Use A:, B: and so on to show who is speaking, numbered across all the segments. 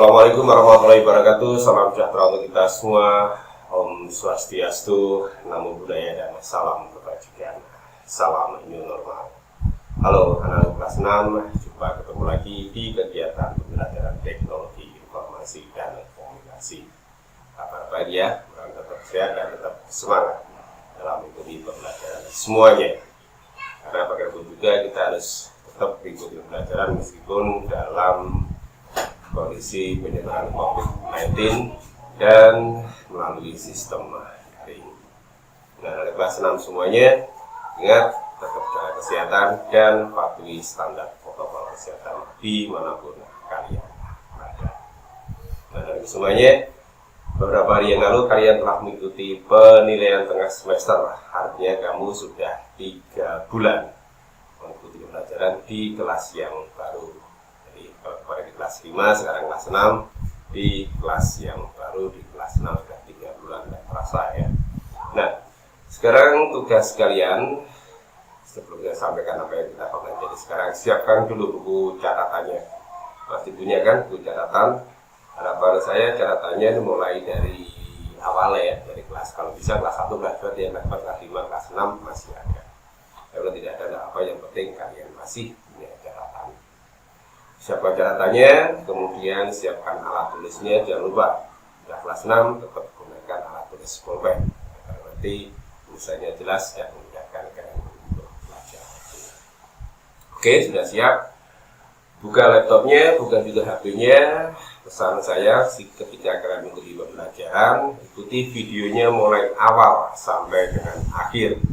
A: Assalamualaikum warahmatullahi wabarakatuh. Salam sejahtera untuk kita semua. Om Swastiastu, Namo Buddhaya, dan salam kebajikan. Salam new normal. Halo anak kelas 6, jumpa ketemu lagi di kegiatan pembelajaran teknologi informasi dan komunikasi. Kabar baik ya, tetap sehat dan tetap semangat dalam mengikuti pembelajaran semuanya. Karena bagaimanapun juga kita harus tetap mengikuti pembelajaran meskipun dalam kondisi penyebaran COVID-19 dan melalui sistem daring. Nah, dari kelas 6 semuanya, ingat tetap jaga kesehatan dan patuhi standar protokol kesehatan dimanapun kalian berada. Nah, dari semuanya, beberapa hari yang lalu kalian telah mengikuti penilaian tengah semester. Artinya kamu sudah 3 bulan mengikuti pembelajaran di kelas yang baru. Jadi kalau kemarin di kelas 5, sekarang kelas 6. Di kelas yang baru, di kelas 6 sudah 3 bulan, tidak terasa ya. Nah, sekarang tugas kalian, sebelum saya sampaikan apa yang kita pelajari sekarang, siapkan dulu buku catatannya. Masih punya kan buku catatan? Harapan saya catatannya mulai dari awal ya, dari kelas, kalau bisa kelas 1, kelas 2, kelas 4, kelas 5, kelas 6 masih ada. Kalau tidak ada apa yang penting kalian masih punya catatan. Siapkan catatannya, kemudian siapkan alat tulisnya. Jangan lupa, sudah kelas 6 tetap gunakan alat tulis pulpen, karena nanti tulisannya jelas dan memudahkan kalian untuk belajar. Oke, sudah siap? Buka laptopnya, buka juga HP-nya. Pesan saya, ketika kalian mengikuti pembelajaran, ikuti videonya mulai awal sampai dengan akhir.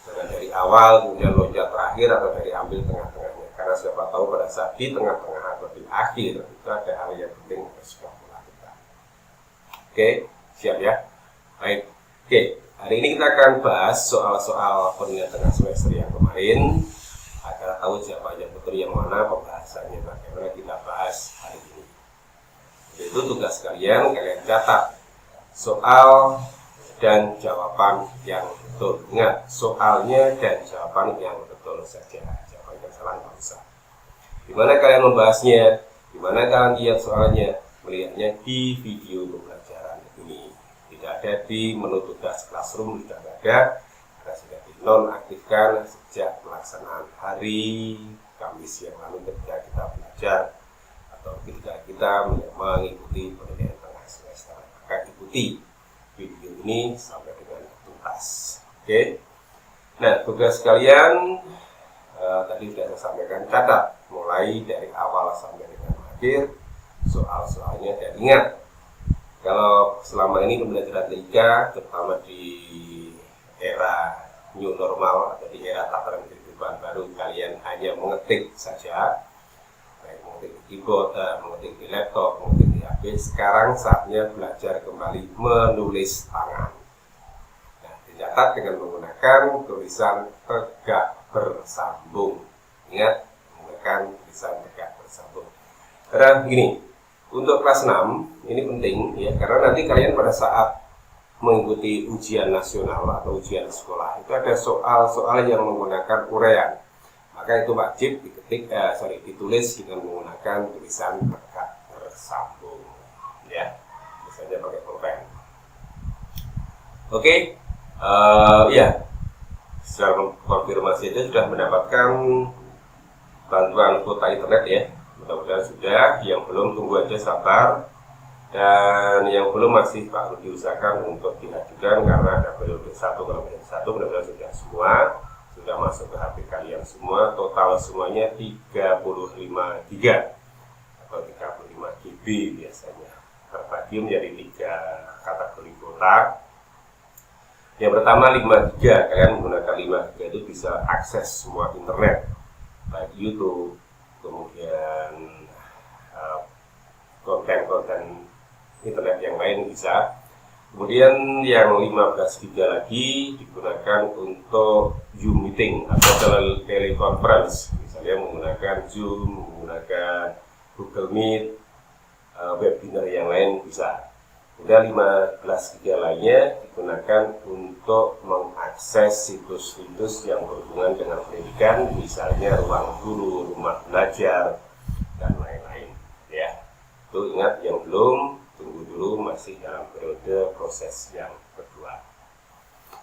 A: Jangan dari awal kemudian loncat terakhir atau dari ambil tengah-tengahnya. Karena siapa tahu pada saat di tengah-tengah atau di akhir itu ada hal yang penting harus kamu lakukan. Oke, siap ya? Baik. Oke, hari ini kita akan bahas soal-soal penilaian tengah semester yang kemarin. Agar tahu siapa yang betul yang mana, pembahasannya bagaimana kita bahas hari ini. Itu tugas kalian catat soal dan jawaban yang betul. Ingat, soalnya dan jawaban yang betul saja. Jawaban yang salah nggak usah. Dimana kalian membahasnya, dimana kalian lihat soalnya, melihatnya di video pembelajaran ini. Tidak ada di menu tugas classroom, tidak ada. Karena sudah dinonaktifkan sejak pelaksanaan hari Kamis yang lalu ketika kita belajar atau ketika kita mengikuti penilaian tengah semester. Maka ikuti video ini sampai dengan tuntas. Oke. Nah, tugas kalian tadi sudah saya sampaikan, catat mulai dari awal sampai dengan akhir soal-soalnya, dan ingat kalau selama ini pembelajaran liga, terutama di era new normal atau di era tataran kehidupan baru, kalian hanya mengetik saja, baik mengetik di keyboard, mengetik di laptop, mengetik di HP. Sekarang saatnya belajar kembali menulis tangan. Nah, dicatat dengan menggunakan tulisan tegak bersambung. Ingat, menggunakan tulisan tegak bersambung. Karena begini, untuk kelas 6 ini penting ya, karena nanti kalian pada saat mengikuti ujian nasional atau ujian sekolah itu ada soal-soal yang menggunakan uraian. Maka itu wajib ditulis dengan menggunakan tulisan tegak bersambung ya, misalnya pakai pulpen. Oke, ya, secara konfirmasi itu sudah mendapatkan bantuan kuota internet ya, mudah-mudahan sudah. Yang belum tunggu aja sabar, dan yang belum masih perlu diusahakan untuk diajukan karena ada periode 1, kalau periode 1 mudah-mudahan sudah semua sudah masuk ke HP kalian semua. Total semuanya 35 giga atau 35 GB biasanya, terbagi menjadi 3 kategori kuota. Yang pertama 5 GB, kalian menggunakan 5 GB itu bisa akses semua internet, baik YouTube, kemudian konten-konten internet yang lain bisa. Kemudian yang 15 GB lagi digunakan untuk Zoom meeting atau teleconference, misalnya menggunakan Zoom, menggunakan Google Meet, webinar yang lain bisa. Kemudian 15 GB lainnya digunakan untuk mengakses situs-situs yang berhubungan dengan pendidikan, misalnya ruang guru, rumah belajar, dan lain-lain ya. Itu ingat, yang belum, tunggu dulu, masih dalam periode proses yang kedua.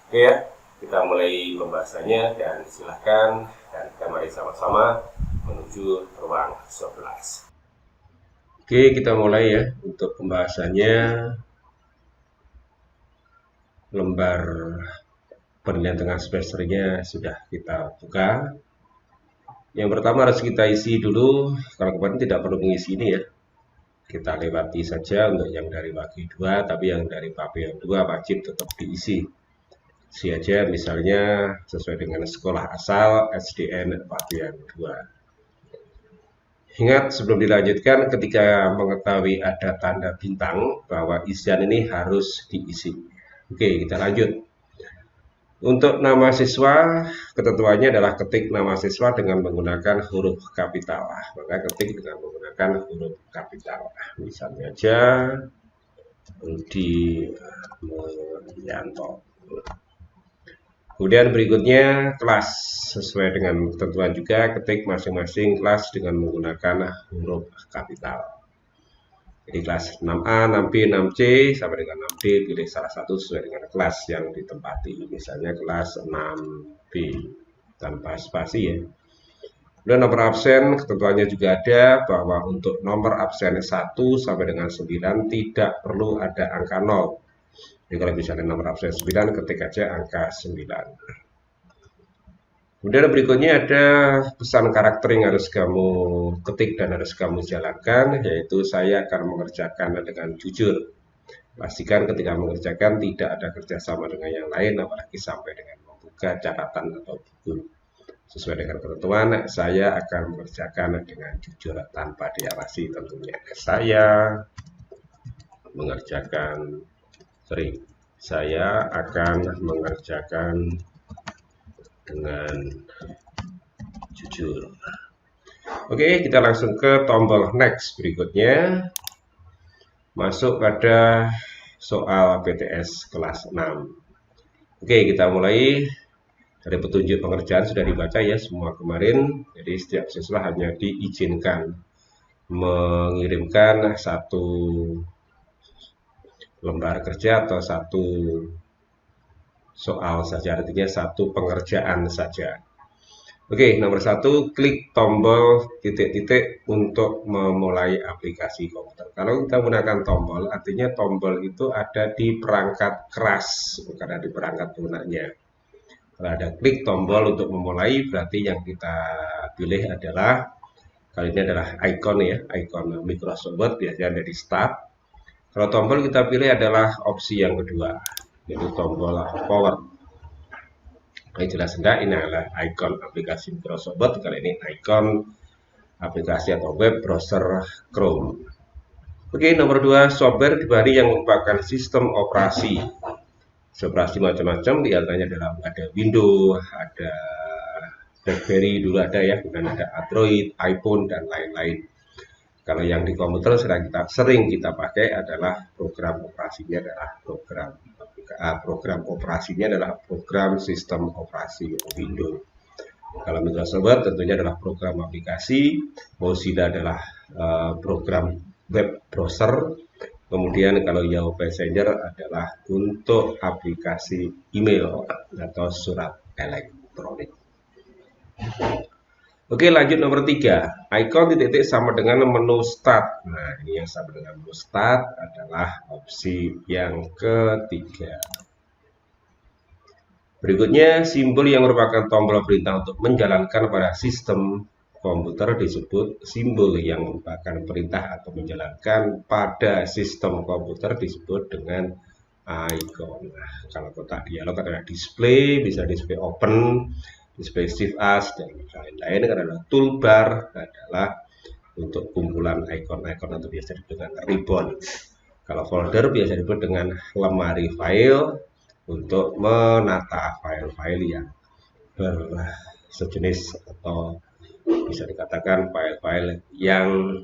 A: Oke ya, kita mulai pembahasannya dan silahkan, dan kita mari sama-sama menuju ruang 11. Oke, kita mulai ya untuk pembahasannya. Lembar penilaian tengah semesternya sudah kita buka. Yang pertama harus kita isi dulu, kalau kemarin tidak perlu mengisi ini ya. Kita lewati saja untuk yang dari bagi 2, tapi yang dari papian 2 wajib tetap diisi. Isi aja misalnya sesuai dengan sekolah asal SDN papian 2. Ingat sebelum dilanjutkan, ketika mengetahui ada tanda bintang bahwa isian ini harus diisi. Oke, kita lanjut. Untuk nama siswa, ketentuannya adalah ketik nama siswa dengan menggunakan huruf kapital. Maka ketik dengan menggunakan huruf kapital. Misalnya aja Rudi Mulyanto. Kemudian berikutnya kelas, sesuai dengan ketentuan juga ketik masing-masing kelas dengan menggunakan huruf kapital. Jadi kelas 6A, 6B, 6C sampai dengan 6D, pilih salah satu sesuai dengan kelas yang ditempati. Misalnya kelas 6B tanpa spasi ya. Kemudian nomor absen, ketentuannya juga ada bahwa untuk nomor absen 1 sampai dengan 9 tidak perlu ada angka 0. Jadi kalau misalnya nomor absen 9, ketik aja angka 9. Kemudian berikutnya ada pesan karakter yang harus kamu ketik dan harus kamu jalankan, yaitu saya akan mengerjakan dengan jujur. Pastikan ketika mengerjakan tidak ada kerjasama dengan yang lain, apalagi sampai dengan membuka catatan atau buku. Sesuai dengan ketentuan, saya akan mengerjakan dengan jujur tanpa diawasi tentunya. Saya akan mengerjakan dengan jujur. Oke, kita langsung ke tombol next berikutnya. Masuk pada soal PTS kelas 6. Oke, kita mulai dari petunjuk pengerjaan sudah dibaca ya semua kemarin. Jadi setiap siswa hanya diizinkan mengirimkan satu lembar kerja atau satu soal saja, artinya satu pengerjaan saja. Oke, nomor 1, klik tombol titik-titik untuk memulai aplikasi komputer. Kalau kita menggunakan tombol, artinya tombol itu ada di perangkat keras, bukan ada di perangkat lunaknya. Kalau ada klik tombol untuk memulai, berarti yang kita pilih adalah, kali ini adalah icon ya, icon Microsoft Word, biasanya ada di Start. Kalau tombol kita pilih adalah opsi yang kedua, yaitu tombol power. Ini jelas enggak, ini adalah icon aplikasi Microsoft Word, kali ini icon aplikasi atau web browser Chrome. Oke, nomor 2, software dibari yang merupakan sistem operasi. Operasi macam-macam, di antaranya adalah ada Windows, ada BlackBerry dulu ada ya, kemudian ada Android, iPhone dan lain-lain. Kalau yang di komputer sering kita pakai adalah program operasinya adalah program sistem operasi Windows. Kalau Microsoft Word tentunya adalah program aplikasi, Mozilla adalah program web browser, kemudian kalau Yahoo Messenger adalah untuk aplikasi email atau surat elektronik. Oke, lanjut nomor 3. Icon titik-titik sama dengan menu start. Nah, ini yang sama dengan menu start adalah opsi yang ketiga. Berikutnya, simbol yang merupakan tombol perintah untuk menjalankan pada sistem komputer disebut simbol yang merupakan perintah atau menjalankan pada sistem komputer disebut dengan icon. Nah, kalau kotak dialog adalah display, bisa display open, display shift as dan lain-lain. Karena toolbar adalah untuk kumpulan icon-icon atau biasa disebut dengan ribbon. Kalau folder biasa disebut dengan lemari file untuk menata file-file yang bersejenis atau bisa dikatakan file-file yang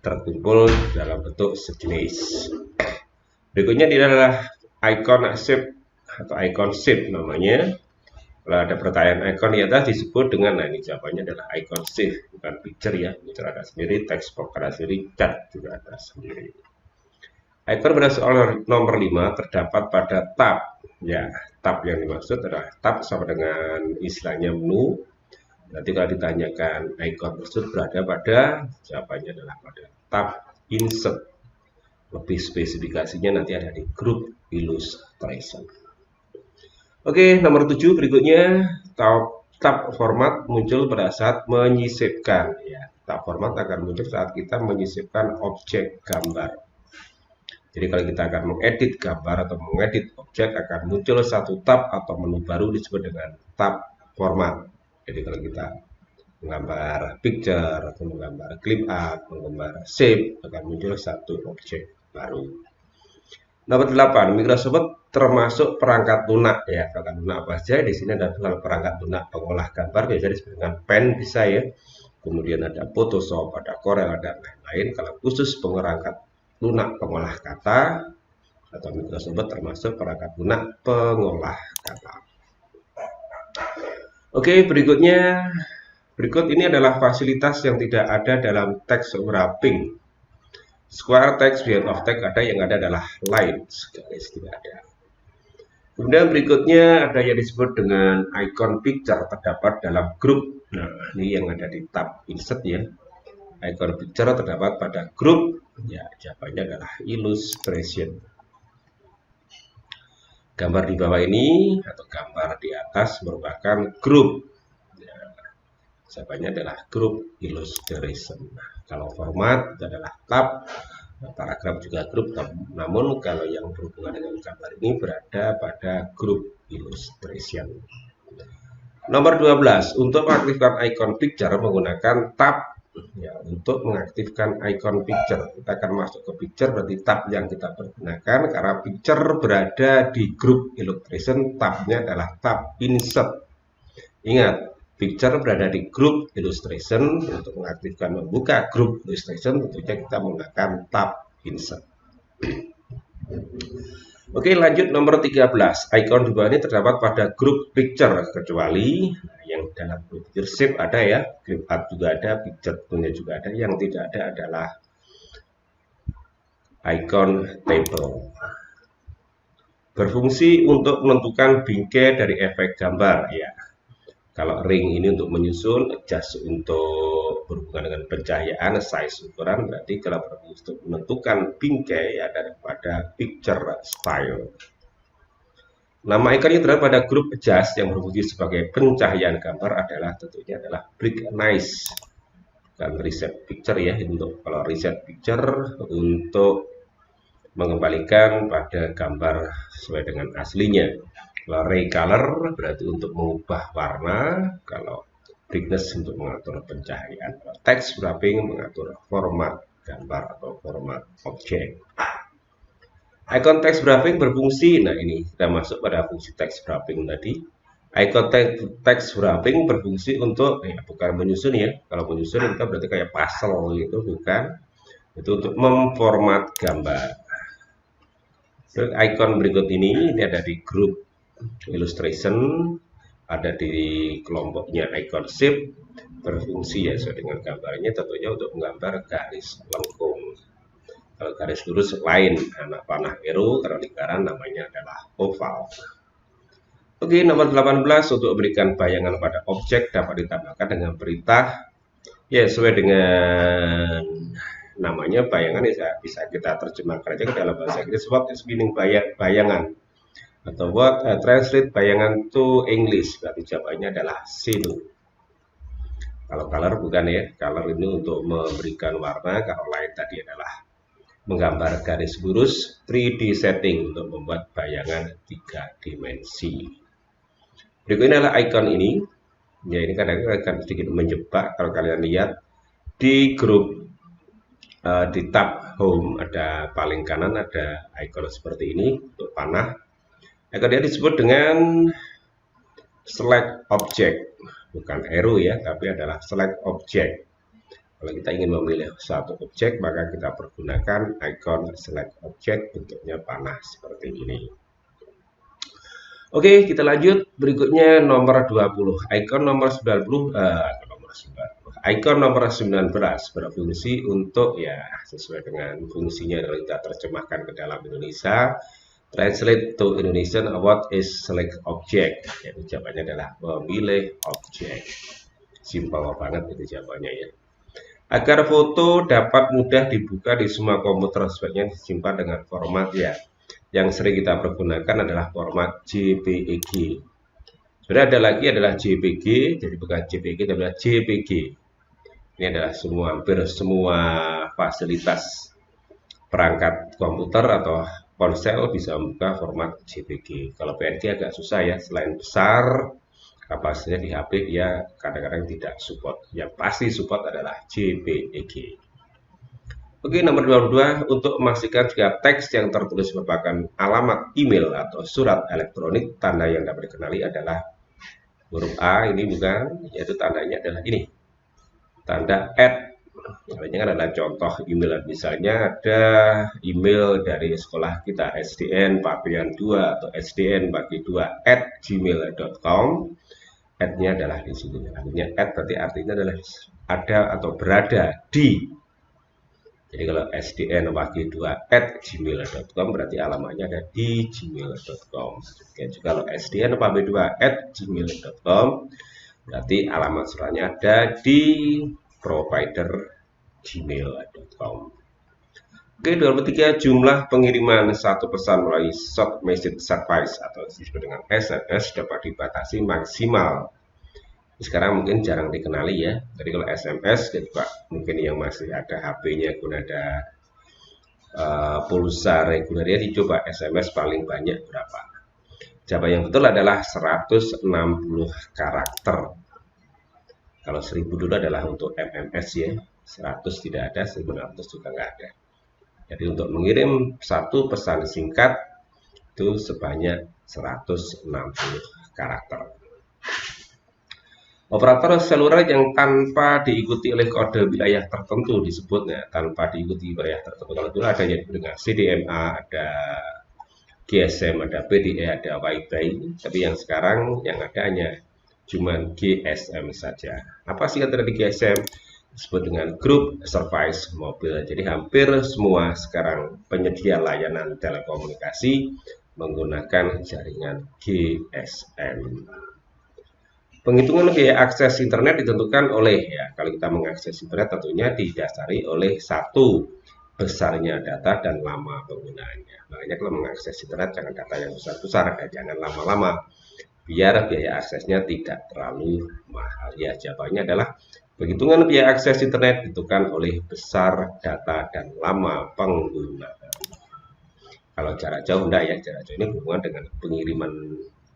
A: terkumpul dalam bentuk sejenis. Berikutnya ini adalah icon shape atau icon shape namanya. Kalau ada pertanyaan icon di atas disebut dengan, nah ini jawabannya adalah icon shift, bukan picture ya. Picture ada sendiri, text box ada sendiri, chat juga ada sendiri. Icon pada soal nomor 5 terdapat pada tab. Ya, tab yang dimaksud adalah tab sama dengan istilahnya menu. Nanti kalau ditanyakan icon tersebut berada pada, jawabannya adalah pada tab insert. Lebih spesifikasinya nanti ada di grup illustration. Oke, nomor 7 berikutnya, tab format muncul pada saat menyisipkan. Ya, tab format akan muncul saat kita menyisipkan objek gambar. Jadi kalau kita akan mengedit gambar atau mengedit objek, akan muncul satu tab atau menu baru disebut dengan tab format. Jadi kalau kita menggambar picture atau menggambar clip art, menggambar shape, akan muncul satu objek baru. Nomor 8, Microsoft termasuk perangkat lunak ya. Kata lunak apa saja? Di sini ada perangkat lunak pengolah gambar, biasanya disebut dengan pen bisa ya. Kemudian ada Photoshop, ada Corel, ada lain-lain. Kalau khusus perangkat lunak pengolah kata atau Microsoft termasuk perangkat lunak pengolah kata. Oke, berikut ini adalah fasilitas yang tidak ada dalam text wrapping. Square text, beyond of text ada, yang ada adalah lines, garis tidak ada. Kemudian berikutnya ada yang disebut dengan icon picture terdapat dalam grup. Nah, ini yang ada di tab insert ya. Icon picture terdapat pada grup. Ya, jawabannya adalah illustration. Gambar di bawah ini atau gambar di atas merupakan grup. Ya, jawabannya adalah grup illustration. Kalau format itu adalah tab, paragraf juga grup, namun kalau yang berhubungan dengan gambar ini berada pada grup illustration. Nomor 12, untuk mengaktifkan icon picture menggunakan tab. Ya, untuk mengaktifkan icon picture, kita akan masuk ke picture, berarti tab yang kita pergunakan karena picture berada di grup illustration, tabnya adalah tab insert. Ingat, picture berada di grup illustration. Untuk mengaktifkan membuka grup illustration tentunya kita menggunakan tab insert. Oke, lanjut nomor 13. Icon di bawah ini terdapat pada grup picture kecuali yang dalam grup picture shape ada ya, clip art juga ada, picture punya juga ada. Yang tidak ada adalah icon table. Berfungsi untuk menentukan bingkai dari efek gambar ya. Kalau ring ini untuk menyusun, adjust untuk berhubungan dengan pencahayaan, size ukuran, berarti kalau berfungsi untuk menentukan bingkai ya daripada picture style. Nama icon yang terdapat pada grup adjust yang berfungsi sebagai pencahayaan gambar adalah tentunya adalah brightness. Dan reset picture ya, untuk kalau reset picture untuk mengembalikan pada gambar sesuai dengan aslinya. Kalau ray color berarti untuk mengubah warna, kalau brightness untuk mengatur pencahayaan, text wrapping mengatur format gambar atau format objek. Icon text wrapping berfungsi, nah ini kita masuk pada fungsi text wrapping tadi. Icon text wrapping berfungsi untuk, bukan menyusun ya, kalau menyusun itu berarti kayak puzzle gitu, bukan. Itu untuk memformat gambar. Icon berikut ini ada di grup illustration, ada di kelompoknya icon shape, berfungsi ya sesuai dengan gambarnya tentunya untuk menggambar garis lengkung. Kalau garis lurus lain, anak panah arrow, kalau lingkaran namanya adalah oval. Oke, nomor 18, untuk memberikan bayangan pada objek dapat ditambahkan dengan perintah ya sesuai dengan namanya. Bayangan bisa kita terjemahkan aja ke dalam bahasa Inggris, what is meaning bayangan, atau what translate bayangan to English, berarti jawabannya adalah shadow. Kalau color bukan ya, color ini untuk memberikan warna, kalau lain tadi adalah menggambar garis lurus, 3D setting untuk membuat bayangan 3 dimensi. Berikutnya adalah icon ini, ya ini kadang-kadang akan sedikit menjebak. Kalau kalian lihat di grup di tab home ada paling kanan ada icon seperti ini untuk panah. Icon dia disebut dengan select object, bukan arrow ya, tapi adalah select object. Kalau kita ingin memilih satu objek, maka kita pergunakan icon select object, bentuknya panah seperti ini. Oke, kita lanjut. Berikutnya nomor 20. Icon nomor 90, Icon nomor 19 berfungsi untuk ya sesuai dengan fungsinya kalau kita terjemahkan ke dalam Indonesia. Translate to Indonesian, what is select object? Jadi jawabannya adalah memilih objek. Simpel banget itu jawabannya ya. Agar foto dapat mudah dibuka di semua komputer, sebaiknya disimpan dengan format ya. Yang sering kita pergunakan adalah format JPEG. Sudah ada lagi adalah JPG, jadi bukan JPG tapi adalah JPG. Ini adalah hampir semua fasilitas perangkat komputer atau ponsel bisa membuka format JPG. Kalau PNG agak susah ya, selain besar kapasitasnya di HP dia kadang-kadang tidak support. Yang pasti support adalah JPEG. Oke, nomor 22, untuk memastikan jika teks yang tertulis merupakan alamat email atau surat elektronik, tanda yang dapat dikenali adalah huruf A, ini bukan, yaitu tandanya adalah ini, tanda @ Misalnya kan adalah contoh email, misalnya ada email dari sekolah kita SDN Pabean 2 atau SDN Bagi 2 @gmail.com. @-nya adalah di sini. Artinya berarti artinya adalah ada atau berada di. Jadi kalau SDN Bagi 2 @gmail.com berarti alamatnya ada di gmail.com. Juga kalau SDN Pabean 2 @gmail.com berarti alamat suratnya ada di provider gmail.com. Oke, 23, jumlah pengiriman satu pesan melalui short message service atau disebut dengan SMS dapat dibatasi maksimal. Sekarang mungkin jarang dikenali ya. Jadi kalau SMS juga mungkin yang masih ada HP-nya pun ada pulsa regulernya, dicoba SMS paling banyak berapa. Jawaban yang betul adalah 160 karakter. Kalau 1000 dulu adalah untuk MMS ya, 100 tidak ada, 1600 juga nggak ada. Jadi untuk mengirim satu pesan singkat itu sebanyak 160 karakter. Operator seluler yang tanpa diikuti oleh kode wilayah tertentu disebutnya tanpa diikuti wilayah tertentu. Kalau dulu ada yang dengan CDMA, ada GSM, ada PDE, ada Wi-Fi, tapi yang sekarang yang ada hanya cuman GSM saja. Apa sih yang terjadi GSM? Disebut dengan Group Service Mobile. Jadi hampir semua sekarang penyedia layanan telekomunikasi menggunakan jaringan GSM. Penghitungan biaya akses internet ditentukan oleh ya, kalau kita mengakses internet tentunya didasari oleh satu, besarnya data dan lama penggunaannya. Makanya kalau mengakses internet jangan data yang besar-besar, jangan lama-lama, biar biaya aksesnya tidak terlalu mahal. Ya, jawabannya adalah penghitungan biaya akses internet ditentukan oleh besar data dan lama penggunaan. Kalau jarak jauh enggak ya, jarak jauh ini hubungan dengan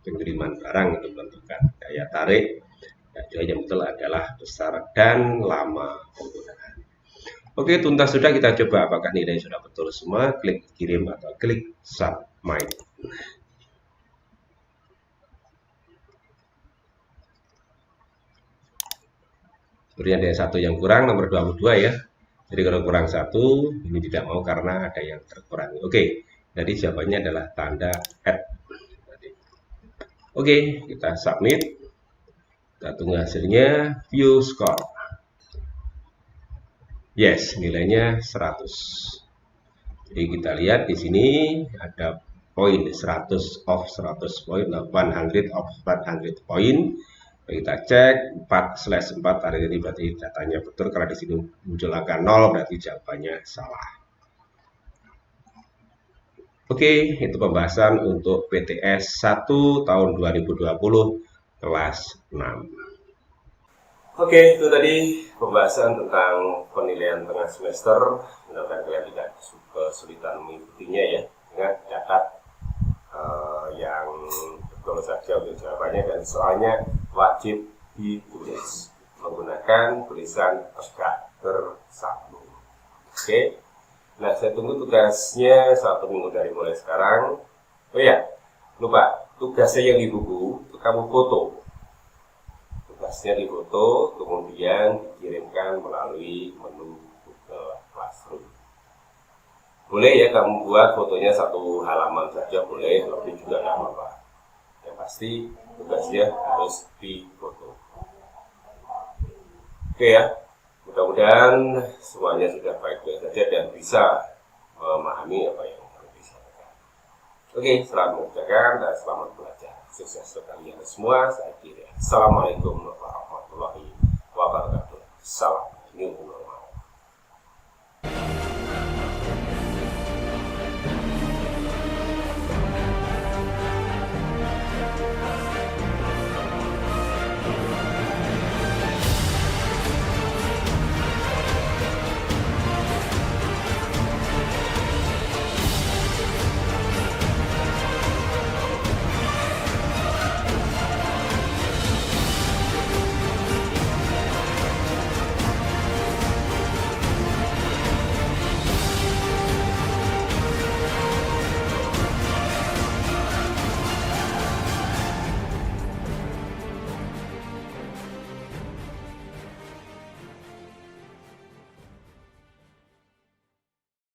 A: pengiriman barang itu menentukan daya tarik. Dan yang betul adalah besar dan lama penggunaan. Oke, tuntas sudah, kita coba apakah nilai sudah betul semua. Klik kirim atau klik submit. Sebenarnya ada satu yang kurang, nomor 22 ya. Jadi kalau kurang satu, ini tidak mau karena ada yang terkurangi. Oke, jadi jawabannya adalah tanda @ Oke, kita submit. Kita tunggu hasilnya. View score. Yes, nilainya 100. Jadi kita lihat di sini ada poin 100 of 100 poin, 100 of 100 poin. Kita cek 4/4 hari ini berarti datanya betul. Karena di sini muncul angka 0 berarti jawabannya salah. Oke, itu pembahasan untuk PTS 1 tahun 2020 kelas 6. Oke, itu tadi pembahasan tentang penilaian tengah semester. Mudah-mudahan kalian tidak kesulitan mengikutinya ya. Ingat catat yang betul saja untuk jawabannya, dan soalnya wajib ditulis menggunakan tulisan tegak bersambung. Oke. Nah, saya tunggu tugasnya 1 minggu dari mulai sekarang. Oh ya, lupa, tugasnya yang di buku itu kamu foto. Tugasnya di foto, kemudian dikirimkan melalui menu Google Classroom. Boleh ya kamu buat fotonya 1 halaman saja, boleh, lebih juga tidak apa-apa. Yang pasti tugasnya harus difoto. Oke ya, mudah-mudahan semuanya sudah baik-baik saja dan bisa memahami apa yang disampaikan. Oke, selamat mengerjakan dan selamat belajar. Sukses untuk kalian semua. Saya kira. Assalamualaikum warahmatullahi wabarakatuh. Salam new